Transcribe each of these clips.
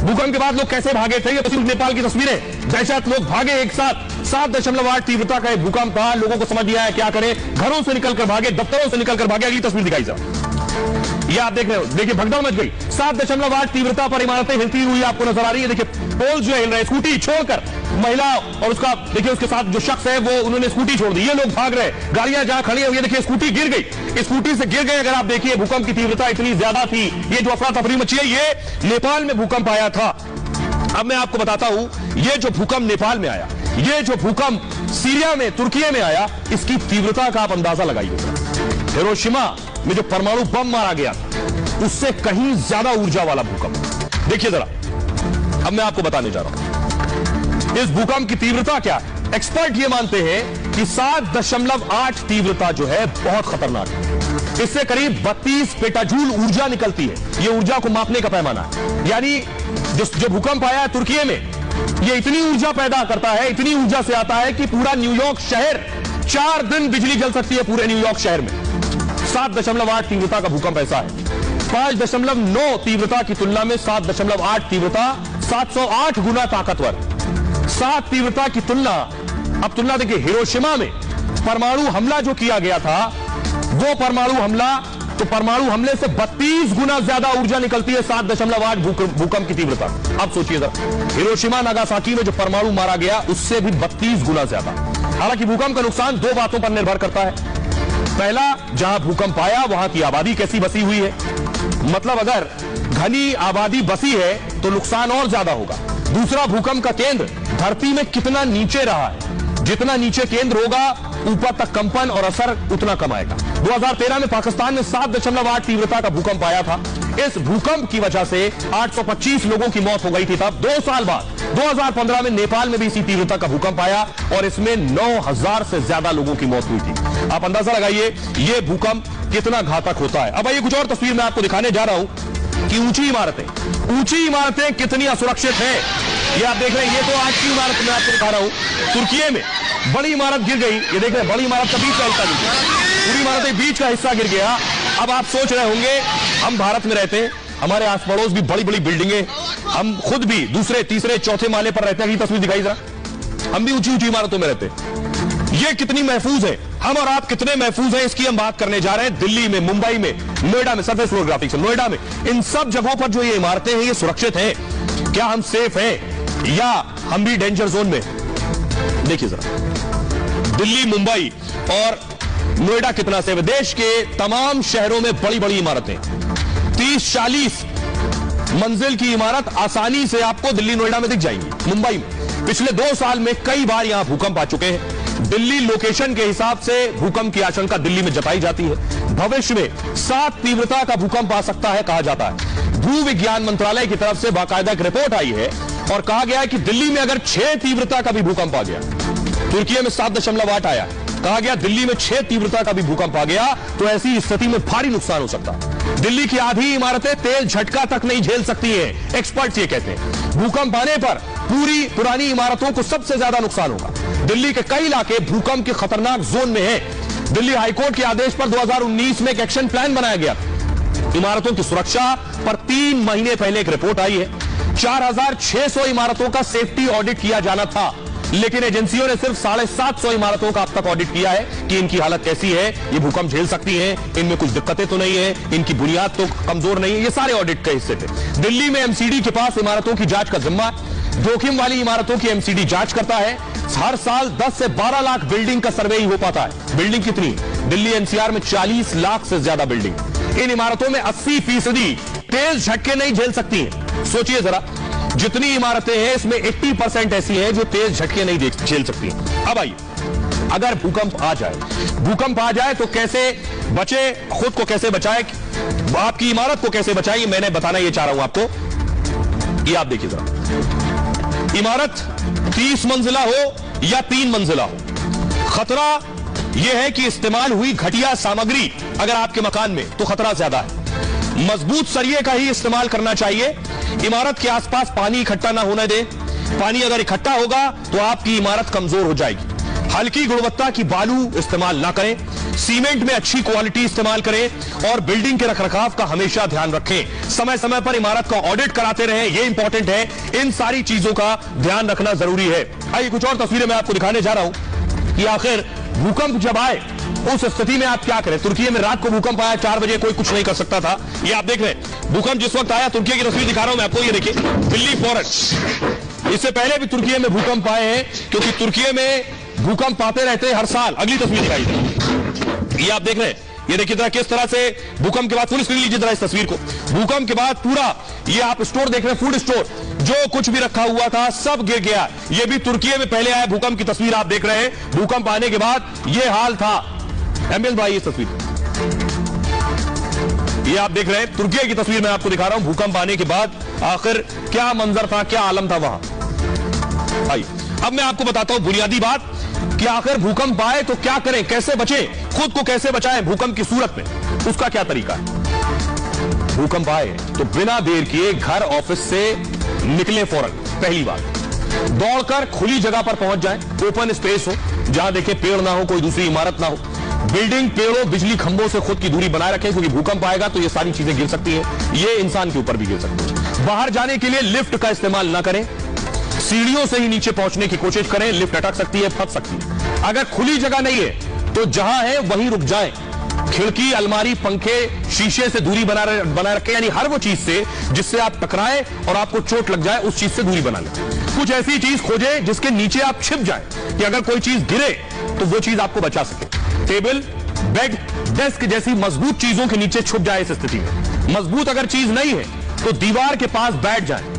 भूकंप के बाद लोग कैसे भागे थे, ये तस्वीर नेपाल की तस्वीरें। दहशत, लोग भागे एक साथ। 7.8 तीव्रता का एक भूकंप था, लोगों को समझ नहीं आया क्या करें, घरों से निकलकर भागे, दफ्तरों से निकलकर भागे। अगली तस्वीर दिखाई साहब, ये आप देख रहे हो, देखिए भगदड़ मच गई। 7.8 तीव्रता पर इमारतें हिलती हुई आपको नजर आ रही है। देखिए पोल जो हिल रहे, स्कूटी छोड़कर महिला और उसका देखिए उसके साथ जो शख्स है वो उन्होंने स्कूटी छोड़ दी। ये लोग भाग रहे, गाड़ियां जहां खड़ी है, ये देखिए स्कूटी गिर गई, स्कूटी से गिर गए। अगर आप देखिए भूकंप की तीव्रता इतनी ज्यादा थी, ये जो अफरा तफरी मची है, ये नेपाल में भूकंप आया था। अब मैं आपको बताता हूं, ये जो भूकंप नेपाल में आया, ये जो भूकंप सीरिया में, तुर्की में आया, इसकी तीव्रता का आप अंदाजा लगाइए। हिरोशिमा में जो परमाणु बम मारा गया उससे कहीं ज्यादा ऊर्जा वाला भूकंप। देखिए जरा, अब मैं आपको बताने जा रहा हूं इस भूकंप की तीव्रता क्या है। एक्सपर्ट ये मानते हैं कि 7.8 तीव्रता जो है बहुत खतरनाक है। इससे करीब 32 पेटाजूल ऊर्जा निकलती है। यह ऊर्जा को मापने का पैमाना है। यानी जो भूकंप आया है तुर्की में, यह इतनी ऊर्जा पैदा करता है, इतनी ऊर्जा से आता है कि पूरा न्यूयॉर्क शहर 4 दिन बिजली जल सकती है पूरे न्यूयॉर्क शहर में। 7.8 तीव्रता का भूकंप ऐसा है। 5.9 तीव्रता की तुलना में 7.8 तीव्रता 708 गुना ताकतवर। 7 तीव्रता की तुलना, अब तुलना देखिए, हिरोशिमा में परमाणु हमला जो किया गया था, वो परमाणु हमला, तो परमाणु हमले से 32 गुना ज्यादा ऊर्जा निकलती है 7.8 भूकंप की तीव्रता। अब सोचिए जरा, हिरोशिमा नागासाकी में जो परमाणु मारा गया उससे भी 32 गुना ज्यादा। हालांकि भूकंप का नुकसान 2 बातों पर निर्भर करता है। पहला, जहां भूकंप आया वहां की आबादी कैसी बसी हुई है, मतलब अगर घनी आबादी बसी है तो नुकसान और ज्यादा होगा। दूसरा, भूकंप का केंद्र धरती में कितना नीचे रहा है। जितना नीचे केंद्र होगा, ऊपर तक कंपन और असर उतना कम आएगा। 2013 में पाकिस्तान में 7.8 तीव्रता का भूकंप आया था। इस भूकंप की वजह से 825 लोगों की मौत हो गई थी। तब 2 साल बाद 2015 में नेपाल में भी इसी तीव्रता का भूकंप आया और इसमें 9000 से ज्यादा लोगों की मौत हुई थी। आप अंदाजा लगाइए ये भूकंप कितना घातक होता है। अब ये कुछ और तस्वीर मैं आपको दिखाने जा रहा हूं कि ऊंची इमारतें कितनी असुरक्षित हैं। ये आप देख रहे हैं, ये तो आज की इमारत मैं आपको दिखा रहा हूं। तुर्की में बड़ी इमारत गिर गई, ये देख रहे हैं, बड़ी इमारत का बीच का हिस्सा गिर गया, पूरी इमारत के बीच का हिस्सा गिर गया। अब आप सोच रहे होंगे, हम भारत में रहते हैं, हमारे आस पड़ोस भी बड़ी बड़ी बिल्डिंगें, हम खुद भी दूसरे, तीसरे, चौथे माले पर रहते हैं। ये तस्वीर दिखाई जरा, हम भी ऊंची इमारतों में रहते हैं। ये कितनी महफूज है, हम और आप कितने महफूज हैं, इसकी हम बात करने जा रहे हैं। दिल्ली में, मुंबई में, नोएडा में, सरफेस फ्लोरोग्राफी से नोएडा में, इन सब जगहों पर जो ये इमारतें हैं, ये सुरक्षित हैं। क्या हम सेफ हैं या हम भी डेंजर जोन में? देखिए जरा, दिल्ली, मुंबई और नोएडा कितना सेफ है। देश के तमाम शहरों में बड़ी बड़ी इमारतें, 30-40 मंजिल की इमारत आसानी से आपको दिल्ली, नोएडा में दिख जाएंगी। मुंबई में पिछले 2 साल में कई बार यहां भूकंप आ चुके हैं। दिल्ली लोकेशन के हिसाब से भूकंप की आशंका दिल्ली में जताई जाती है। भविष्य में 7 तीव्रता का भूकंप आ सकता है, कहा जाता है। भू विज्ञान मंत्रालय की तरफ से बाकायदा एक रिपोर्ट आई है और कहा गया है कि दिल्ली में अगर 6 तीव्रता का भी भूकंप आ गया, तुर्की में 7.8 आया, कहा गया दिल्ली में 6 तीव्रता का भी भूकंप आ गया तो ऐसी स्थिति में भारी नुकसान हो सकता है। दिल्ली की आधी इमारतें तेज झटका तक नहीं झेल सकती हैं, एक्सपर्ट्स ये कहते हैं। भूकंप आने पर पूरी पुरानी इमारतों को सबसे ज्यादा नुकसान होगा। दिल्ली के कई इलाके भूकंप के खतरनाक जोन में हैं। दिल्ली हाईकोर्ट के आदेश पर 2019 में एक एक्शन प्लान बनाया गया। इमारतों की सुरक्षा पर 3 महीने पहले एक रिपोर्ट आई है। 4600 इमारतों का सेफ्टी ऑडिट किया जाना था, लेकिन एजेंसियों ने सिर्फ 750 इमारतों का अब तक ऑडिट किया है कि इनकी हालत कैसी है, ये भूकंप झेल सकती हैं, इनमें कुछ दिक्कतें तो नहीं है, इनकी बुनियाद तो कमजोर नहीं है। ये सारे ऑडिट के हिस्से थे। दिल्ली में एमसीडी के पास इमारतों की जांच का जिम्मा, जोखिम वाली इमारतों की एमसीडी जांच करता है। हर साल 10 से 12 लाख बिल्डिंग का सर्वे ही हो पाता है। बिल्डिंग कितनी? दिल्ली एनसीआर में 40 लाख से ज्यादा बिल्डिंग। इन इमारतों में 80% तेज झटके नहीं झेल सकती हैं। सोचिए जरा, जितनी इमारतें हैं इसमें 80% ऐसी हैं जो तेज झटके नहीं झेल सकती हैं। अब आइए, अगर भूकंप आ जाए तो कैसे बचे, खुद को कैसे बचाए, आपकी इमारत को कैसे बचाए, मैंने बताना ये चाह रहा हूं आपको। ये आप देखिए जरा, इमारत 30 मंजिला हो या 3 मंजिला हो, खतरा यह है कि इस्तेमाल हुई घटिया सामग्री अगर आपके मकान में, तो खतरा ज्यादा है। मजबूत सरिये का ही इस्तेमाल करना चाहिए। इमारत के आसपास पानी इकट्ठा ना होने दें। पानी अगर इकट्ठा होगा तो आपकी इमारत कमजोर हो जाएगी। हल्की गुणवत्ता की बालू इस्तेमाल ना करें। सीमेंट में अच्छी क्वालिटी इस्तेमाल करें और बिल्डिंग के रखरखाव का हमेशा ध्यान रखें। समय समय पर इमारत का ऑडिट कराते रहें, यह इंपॉर्टेंट है। इन सारी चीजों का ध्यान रखना जरूरी है। आइए कुछ और तस्वीरें मैं आपको दिखाने जा रहा हूं कि आखिर भूकंप जब आए उस स्थिति में आप क्या करें। तुर्की में रात को भूकंप आया, 4 बजे, कोई कुछ नहीं कर सकता था। ये आप देख रहे हैं भूकंप जिस वक्त आया, तुर्की की तस्वीर दिखा रहा हूं मैं आपको, ये देखिए दिल्ली फॉरेस्ट। इससे पहले भी तुर्की में भूकंप आए हैं, क्योंकि तुर्की में भूकंप आते रहते हैं हर साल। अगली तस्वीर दिखाई, ये आप देख रहे हैं, ये देखिए जरा किस तरह से भूकंप के बाद, फुल स्क्रीन लीजिए जरा इस तस्वीर को। भूकंप के बाद पूरा ये आप स्टोर देख रहे हैं, फूड स्टोर, जो कुछ भी रखा हुआ था सब गिर गया। ये भी तुर्की में पहले आया भूकंप की तस्वीर आप देख रहे हैं। भूकंप आने के बाद ये हाल था। एमएल भाई, इस तस्वीर ये आप देख रहे हैं, तुर्की की तस्वीर मैं आपको दिखा रहा हूं। भूकंप आने के बाद आखिर क्या मंजर था, क्या आलम था वहां। आइए अब मैं आपको बताता हूं बुनियादी बात कि आखिर भूकंप आए तो क्या करें, कैसे बचें, खुद को कैसे बचाएं भूकंप की सूरत में, उसका क्या तरीका है। भूकंप आए तो बिना देर किए घर ऑफिस से निकले फौरन। पहली बात, दौड़कर खुली जगह पर पहुंच जाएं, ओपन स्पेस हो, जहां देखें पेड़ ना हो, कोई दूसरी इमारत ना हो, बिल्डिंग, पेड़ों, बिजली खंभों से खुद की दूरी बनाए रखें, क्योंकि भूकंप आएगा तो ये सारी चीजें गिर सकती है, ये इंसान के ऊपर भी गिर सकती है। बाहर जाने के लिए लिफ्ट का इस्तेमाल ना करें, सीढ़ियों से ही नीचे पहुंचने की कोशिश करें, लिफ्ट अटक सकती है, फंस सकती है। अगर खुली जगह नहीं है तो जहां है वहीं रुक जाएं। खिड़की, अलमारी, पंखे, शीशे से दूरी बना रखें, यानी हर वो चीज से जिससे आप टकराएं और आपको चोट लग जाए, उस चीज से दूरी बना लें। कुछ ऐसी चीज खोजें जिसके नीचे आप छिप जाएं कि अगर कोई चीज गिरे तो वो चीज आपको बचा सके। टेबल, बेड, डेस्क जैसी मजबूत चीजों के नीचे छुप जाए। इस स्थिति में मजबूत अगर चीज नहीं है तो दीवार के पास बैठ जाए,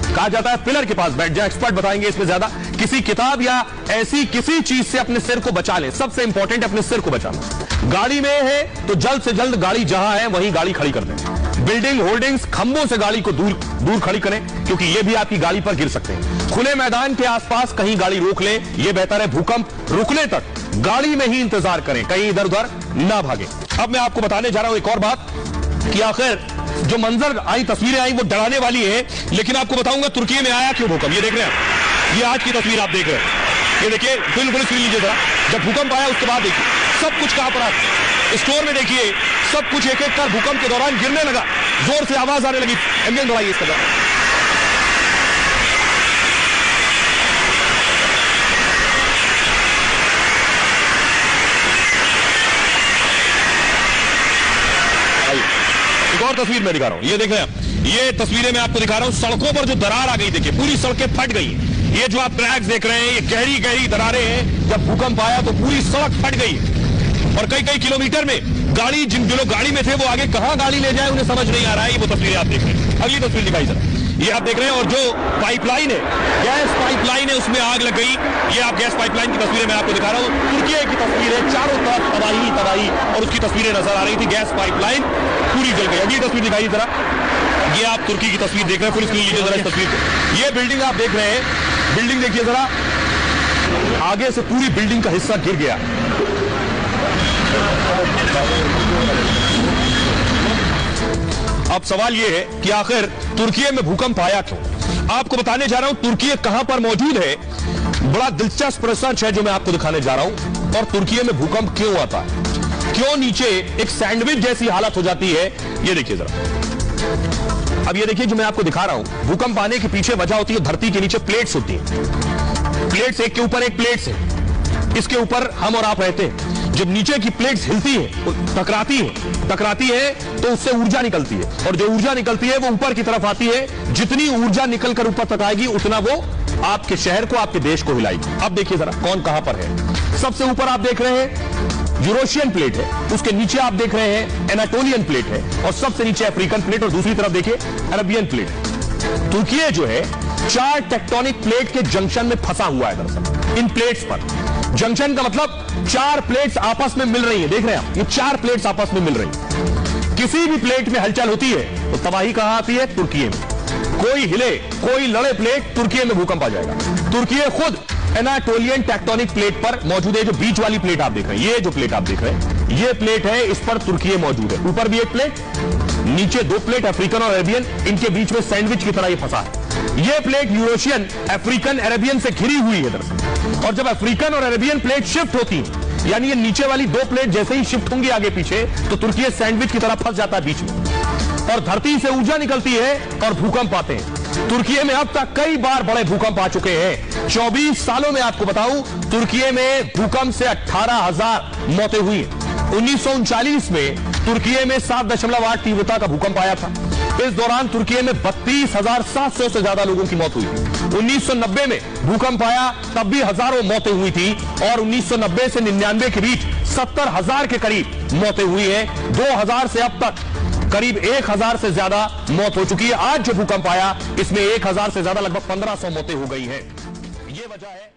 कहा जाता है पिलर के पास बैठ जाए, एक्सपर्ट बताएंगे इसमें ज्यादा। किसी किताब या ऐसी किसी चीज से अपने सिर को बचा ले, सबसे इंपॉर्टेंट है अपने सिर को बचाना। गाड़ी में है तो जल्द से जल्द गाड़ी जहां है वहीं गाड़ी खड़ी कर दें। बिल्डिंग, होल्डिंग्स, खंभों से गाड़ी को दूर खड़ी करें, क्योंकि ये भी आपकी गाड़ी पर गिर सकते हैं। खुले मैदान के आसपास कहीं गाड़ी रोक लें, यह बेहतर है। भूकंप रुकने तक गाड़ी में ही इंतजार करें, कहीं इधर उधर ना भागे। अब मैं आपको बताने जा रहा हूं एक और बात कि आखिर जो मंजर आई, तस्वीरें आई, वो डराने वाली है, लेकिन आपको बताऊंगा तुर्की में आया क्यों भूकंप। ये देख रहे हैं, ये आज की तस्वीर आप देख रहे हैं, ये देखिए, बिल्कुल स्क्रीन लीजिए जरा। जब भूकंप आया उसके बाद देखिए सब कुछ कहां पर आता, स्टोर में देखिए सब कुछ एक एक कर भूकंप के दौरान गिरने लगा, जोर से आवाज आने लगी। एम्बियंस बढ़ाइए इसका। एक और तस्वीर मैं दिखा रहा हूं, ये देख रहे हैं, ये तस्वीरें मैं आपको दिखा रहा हूं। सड़कों पर जो दरार आ गई, देखिए पूरी सड़कें फट गई। ये जो आप ट्रैक्स देख रहे हैं, ये गहरी गहरी दरारें हैं। जब भूकंप आया तो पूरी सड़क फट गई और कई कई किलोमीटर में गाड़ी, जिन लोग गाड़ी में थे वो आगे कहां गाड़ी ले जाए उन्हें समझ नहीं आ रहा है। ये वो तस्वीरें आप देख रहे हैं। अगली तस्वीर दिखाई जरा, ये आप देख रहे हैं, और जो पाइपलाइन है, गैस पाइपलाइन है, उसमें आग लग गई। ये आप गैस पाइपलाइन की तस्वीरें मैं आपको दिखा रहा हूं। तुर्की की तस्वीर है, चारों तरफ तबाही तबाही, और उसकी तस्वीरें नजर आ रही थी। गैस पाइपलाइन पूरी जल गई। अगली तस्वीर दिखाई जरा, ये आप तुर्की की तस्वीर देख रहे हैं, पुलिस लीजिए जरा इस तस्वीर को। ये बिल्डिंग आप देख रहे हैं, बिल्डिंग देखिए जरा, आगे से पूरी बिल्डिंग का हिस्सा गिर गया। अब सवाल यह है कि आखिर तुर्की में भूकंप आया क्यों। आपको बताने जा रहा हूं तुर्की कहां पर मौजूद है। बड़ा दिलचस्प रिसर्च है जो मैं आपको दिखाने जा रहा हूं। और तुर्की में भूकंप क्यों आता है, क्यों नीचे एक सैंडविच जैसी हालत हो जाती है, ये देखिए जरा। अब ये देखिए जो मैं आपको दिखा रहा हूं, भूकंप आने के पीछे वजह होती है धरती के नीचे प्लेट्स होती हैं। प्लेट्स एक के ऊपर एक प्लेट्स है, इसके ऊपर हम और आप रहते हैं। जब नीचे की प्लेट्स हिलती है, टकराती है तो उससे ऊर्जा निकलती है, और जो ऊर्जा निकलती है वो ऊपर की तरफ आती है। जितनी ऊर्जा निकलकर ऊपर तक आएगी उतना वो आपके शहर को, आपके देश को हिलाएगी। अब देखिए जरा कौन कहां पर है। सबसे ऊपर आप देख रहे हैं यूरोशियन प्लेट है, उसके नीचे आप देख रहे हैं एनाटोलियन प्लेट है, और सबसे नीचे अफ्रीकन प्लेट, और दूसरी तरफ देखिए अरबियन प्लेट। तुर्की जो है 4 टेक्टोनिक प्लेट के जंक्शन में फंसा हुआ है। दरअसल इन प्लेट्स पर, जंक्शन का मतलब 4 प्लेट्स आपस में मिल रही है। देख रहे हैं आप, ये 4 प्लेट्स आपस में मिल रही है। किसी भी प्लेट में हलचल होती है तो तबाही कहां आती है, तुर्की में। कोई हिले, कोई लड़े प्लेट, तुर्की में भूकंप आ जाएगा। तुर्की खुद एनाटोलियन टेक्टोनिक प्लेट पर मौजूद है। जो बीच वाली प्लेट आप देख रहे हैं, ये जो प्लेट आप देख रहे हैं, ये प्लेट है, इस पर तुर्की मौजूद है। ऊपर भी एक प्लेट, नीचे 2 प्लेट, अफ्रीकन और अरेबियन, इनके बीच में सैंडविच की तरह ये फंसा है। ये प्लेट यूरोशियन, अफ्रीकन, अरेबियन से घिरी हुई है दरअसल। और जब अफ्रीकन और अरेबियन प्लेट शिफ्ट होती है, यानी ये नीचे वाली दो प्लेट जैसे ही शिफ्ट होंगी आगे पीछे तो तुर्की सैंडविच की तरह फंस जाता है बीच में, और धरती से ऊर्जा निकलती है और भूकंप आते हैं। तुर्की में अब तक कई बार बड़े भूकंप आ चुके हैं। 24 सालों में आपको बताऊं, तुर्की में भूकंप से 18,000 मौतें हुई हैं। 1939 में तुर्की में 7.8 तीव्रता का भूकंप आया था। इस दौरान तुर्की में 32,700 से ज्यादा लोगों की मौत हुई थी। 1990 में भूकंप आया, तब भी हजारों मौतें हुई थी, और 1990 से 99 के बीच 70,000 के करीब मौतें हुई हैं। 2000 से अब तक करीब 1,000 से ज्यादा मौत हो चुकी है। आज जो भूकंप आया इसमें 1,000 से ज्यादा, लगभग 1,500 मौतें हो गई हैं। ये वजह है